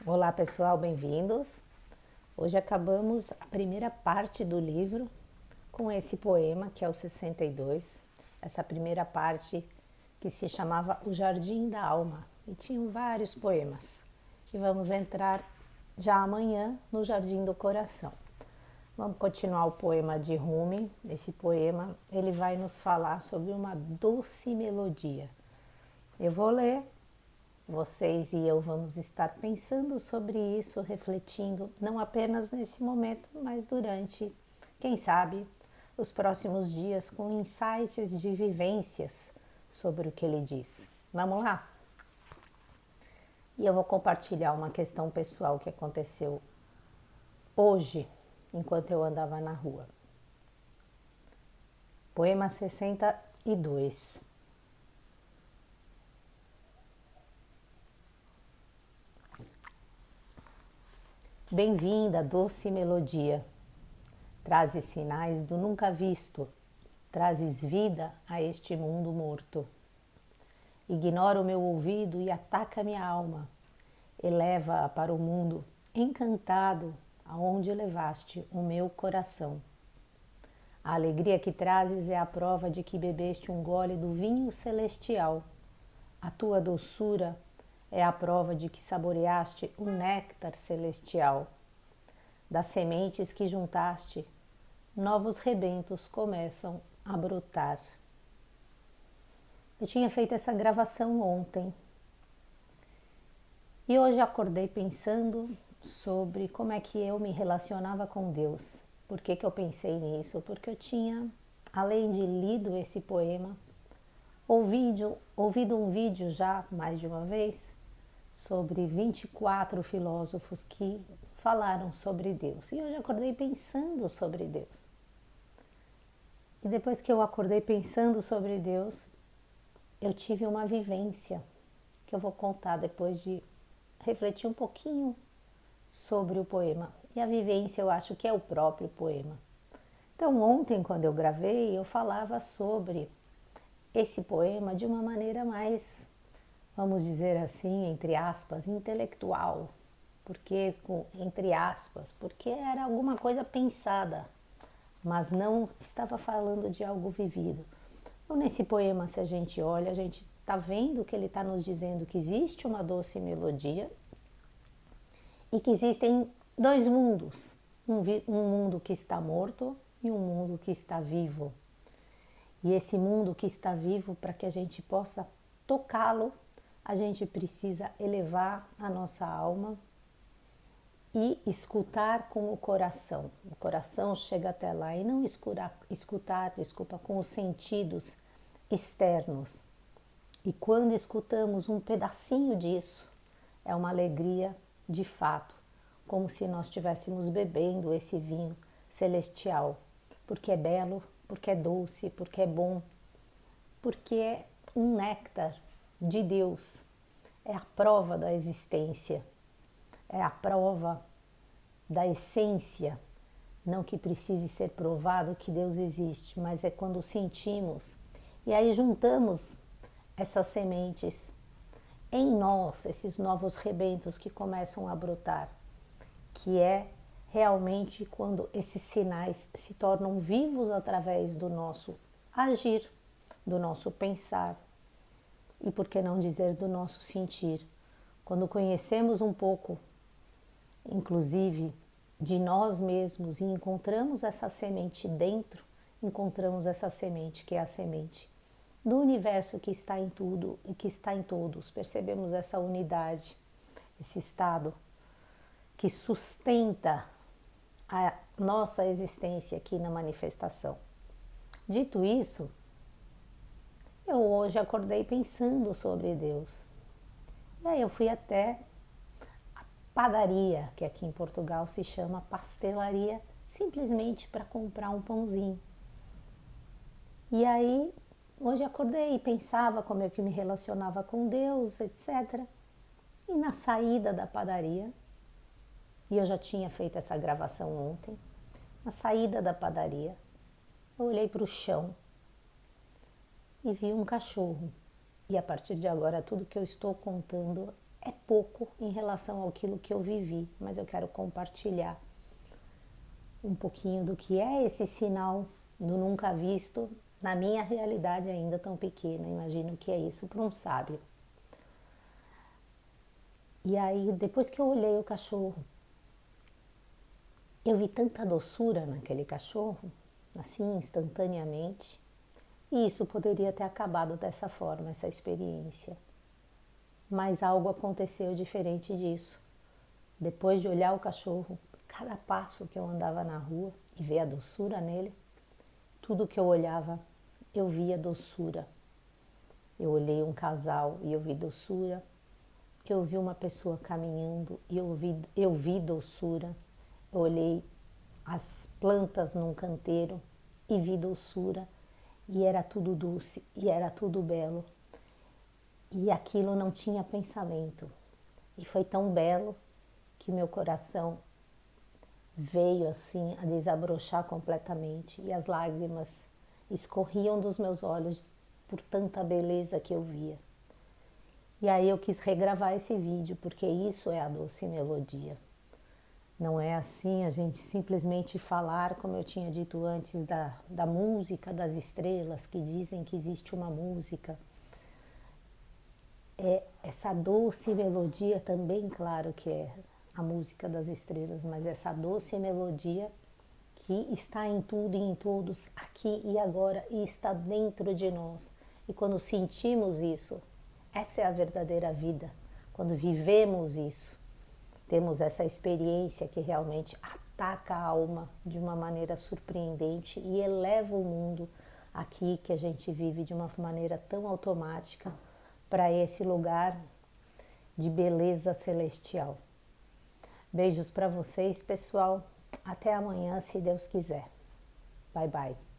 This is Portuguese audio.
Olá pessoal, bem-vindos. Hoje acabamos a primeira parte do livro com esse poema que é o 62. Essa primeira parte que se chamava O Jardim da Alma e tinham vários poemas. E vamos entrar já amanhã no Jardim do Coração. Vamos continuar o poema de Rumi. Esse poema ele vai nos falar sobre uma doce melodia. Eu vou ler. Vocês e eu vamos estar pensando sobre isso, refletindo, não apenas nesse momento, mas durante, quem sabe, os próximos dias com insights de vivências sobre o que ele diz. Vamos lá? E eu vou compartilhar uma questão pessoal que aconteceu hoje, enquanto eu andava na rua. Poema 62. Bem-vinda, doce melodia. Trazes sinais do nunca visto, trazes vida a este mundo morto. Ignora o meu ouvido e ataca minha alma, eleva-a para o mundo encantado, aonde levaste o meu coração. A alegria que trazes é a prova de que bebeste um gole do vinho celestial. A tua doçura é a prova de que saboreaste o néctar celestial. Das sementes que juntaste, novos rebentos começam a brotar. Eu tinha feito essa gravação ontem e hoje acordei pensando sobre como é que eu me relacionava com Deus. Por que eu pensei nisso? Porque eu tinha, além de lido esse poema, ouvido um vídeo já mais de uma vez sobre 24 filósofos que falaram sobre Deus. E hoje acordei pensando sobre Deus. E depois que eu acordei pensando sobre Deus, eu tive uma vivência que eu vou contar depois de refletir um pouquinho sobre o poema. E a vivência eu acho que é o próprio poema. Então ontem, quando eu gravei, eu falava sobre esse poema de uma maneira mais, vamos dizer assim, entre aspas, intelectual. Porque, entre aspas, porque era alguma coisa pensada, mas não estava falando de algo vivido. Então, nesse poema, se a gente olha, a gente está vendo que ele está nos dizendo que existe uma doce melodia e que existem dois mundos, um mundo que está morto e um mundo que está vivo. E esse mundo que está vivo, para que a gente possa tocá-lo, a gente precisa elevar a nossa alma e escutar com o coração. O coração chega até lá e não escutar, com os sentidos externos. E quando escutamos um pedacinho disso, é uma alegria de fato, como se nós estivéssemos bebendo esse vinho celestial, porque é belo, porque é doce, porque é bom, porque é um néctar de Deus, é a prova da existência, é a prova da essência, não que precise ser provado que Deus existe, mas é quando sentimos e aí juntamos essas sementes em nós, esses novos rebentos que começam a brotar, que é realmente quando esses sinais se tornam vivos através do nosso agir, do nosso pensar e, por que não dizer, do nosso sentir. Quando conhecemos um pouco, inclusive, de nós mesmos e encontramos essa semente dentro, encontramos essa semente que é a semente do universo que está em tudo e que está em todos. Percebemos essa unidade, esse estado que sustenta a nossa existência aqui na manifestação. Dito isso, eu hoje acordei pensando sobre Deus. E aí eu fui até a padaria, que aqui em Portugal se chama pastelaria, simplesmente para comprar um pãozinho. E aí, hoje acordei e pensava como eu que me relacionava com Deus, etc. E na saída da padaria, e eu já tinha feito essa gravação ontem, na saída da padaria, eu olhei para o chão e vi um cachorro. E a partir de agora, tudo que eu estou contando é pouco em relação àquilo que eu vivi, mas eu quero compartilhar um pouquinho do que é esse sinal do nunca visto na minha realidade ainda tão pequena. Imagino que é isso para um sábio. E aí, depois que eu olhei o cachorro, eu vi tanta doçura naquele cachorro, assim, instantaneamente. E isso poderia ter acabado dessa forma, essa experiência. Mas algo aconteceu diferente disso. Depois de olhar o cachorro, cada passo que eu andava na rua e ver a doçura nele, tudo que eu olhava, eu via doçura. Eu olhei um casal e eu vi doçura. Eu vi uma pessoa caminhando e eu vi doçura. Eu olhei as plantas num canteiro e vi doçura. E era tudo doce e era tudo belo. E aquilo não tinha pensamento. E foi tão belo que meu coração veio assim a desabrochar completamente e as lágrimas escorriam dos meus olhos por tanta beleza que eu via. E aí eu quis regravar esse vídeo, porque isso é a doce melodia. Não é assim a gente simplesmente falar, como eu tinha dito antes, da música das estrelas, que dizem que existe uma música. É essa doce melodia também, claro que é a música das estrelas, mas essa doce melodia que está em tudo e em todos, aqui e agora, e está dentro de nós. E quando sentimos isso, essa é a verdadeira vida. Quando vivemos isso, temos essa experiência que realmente ataca a alma de uma maneira surpreendente e eleva o mundo aqui que a gente vive de uma maneira tão automática para esse lugar de beleza celestial. Beijos para vocês, pessoal. Até amanhã, se Deus quiser. Bye, bye.